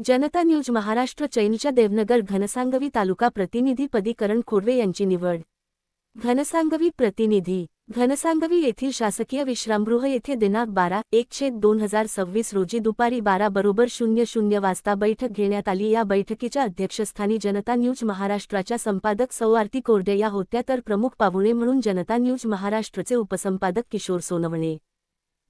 जनता news Maharashtra चैनच्या Devnagar Ghansawangi तालुका प्रतिनिधीपदी करण खोडवे यांची निवड। घनसांगवी प्रतिनिधी घनसांगवी येथील शासकीय विश्रामगृह येथे दिनांक 12/1/2026 रोजी दुपारी 12:00 वाजता बैठक घेण्यात आली। या बैठकीच्या अध्यक्षस्थानी जनता न्यूज महाराष्ट्राच्या संपादक सौ आरती कोरडे या होत्या, तर प्रमुख पाहुणे म्हणून जनता न्यूज महाराष्ट्रचे उपसंपादक किशोर सोनवणे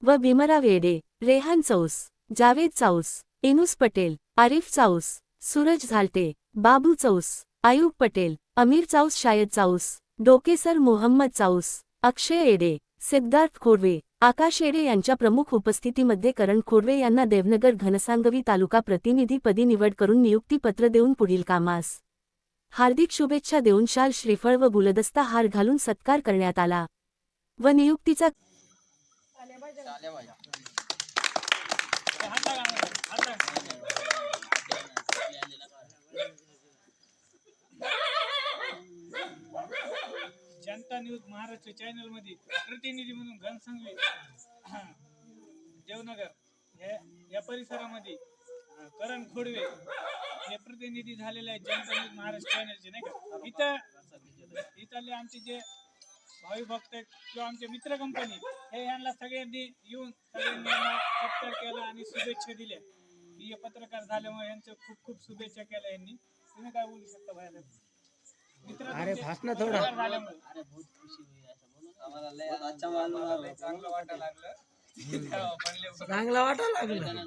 व भीमराव येडे, Rehan chaos, Javed chaos, इनुस Patel, Arif chaos, Suraj झालटे, बाबू चौस, आयुब पटेल, अमीर चौस, शायद चौस, डोकेसर मोहम्मद चौस, अक्षय येडे, सिद्धार्थ खोडवे, आकाश येडे यांच्या प्रमुख उपस्थितीमध्ये करण खोडवे यांना देवनगर घनसांगवी तालुका प्रतिनिधीपदी निवड करून नियुक्तीपत्र देऊन पुढील कामास हार्दिक शुभेच्छा देऊन शाल, श्रीफळ व गुलदस्ता हार घालून सत्कार करण्यात आला व नियुक्तीचा जनता न्यूज महाराष्ट्र चॅनल मध्ये प्रतिनिधी म्हणून घनसांगवी देवनगर या परिसरामध्ये करण खोडवे हे प्रतिनिधी झालेले आहेत जनता न्यूज महाराष्ट्र चॅनलचे, नाही का। इथले आमचे जे भावी भक्त किंवा आमचे मित्र कंपनी हे यांना सगळ्यांनी येऊन सगळ्यांनी सत्कार केला आणि शुभेच्छा दिल्या। हे पत्रकार झाल्यामुळे यांचं खूप खूप शुभेच्छा केल्या यांनी। तुम्ही काय बोलू शकता भाई? अरे भाषण थोड़ा अरे बहुत खुशी हुई ऐसा बोलो ना। हमारा लय अच्छा मालूम चांगला वाटा लागलं। चांगला वाटा लागला।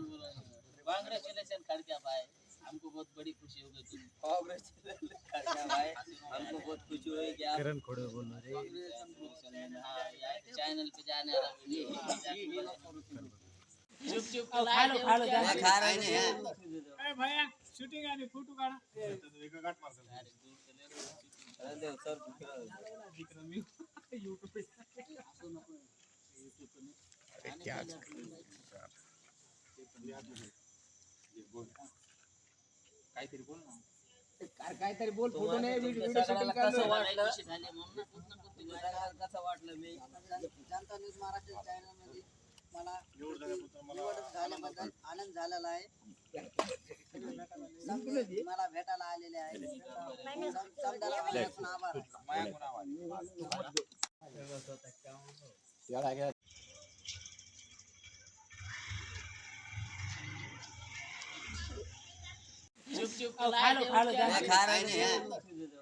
कांग्रेचुलेशन खड़का भाई, हमको बहुत बड़ी खुशी हो गई। तुम कांग्रेचुलेशन खड़का भाई, हमको बहुत खुशी हुई कि आप करण खोड़वे बोल रहे चैनल पे जाने वाला चुप चुप खा लो खा रहे हैं। ए भैया शूटिंग आणि फोटो काढा। अरे सर क्या काहीतरी बोल, फोटो नाही, व्हिडिओ शूटिंग कसं वाटलं? कसं वाटलं? मी जनता न्यूज महाराष्ट्र चॅनल मध्ये मला निवड झाल्याबद्दल आनंद झालेला आहे। सगळे मला भेटायला आलेले आहेत, समजायला मनापासून आभार आहे। चुप चुप खा लो खा रहे हैं।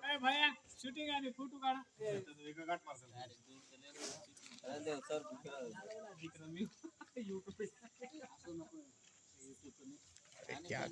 ए भैया शूटिंग आणि फोटो काढा। अरे सर क्या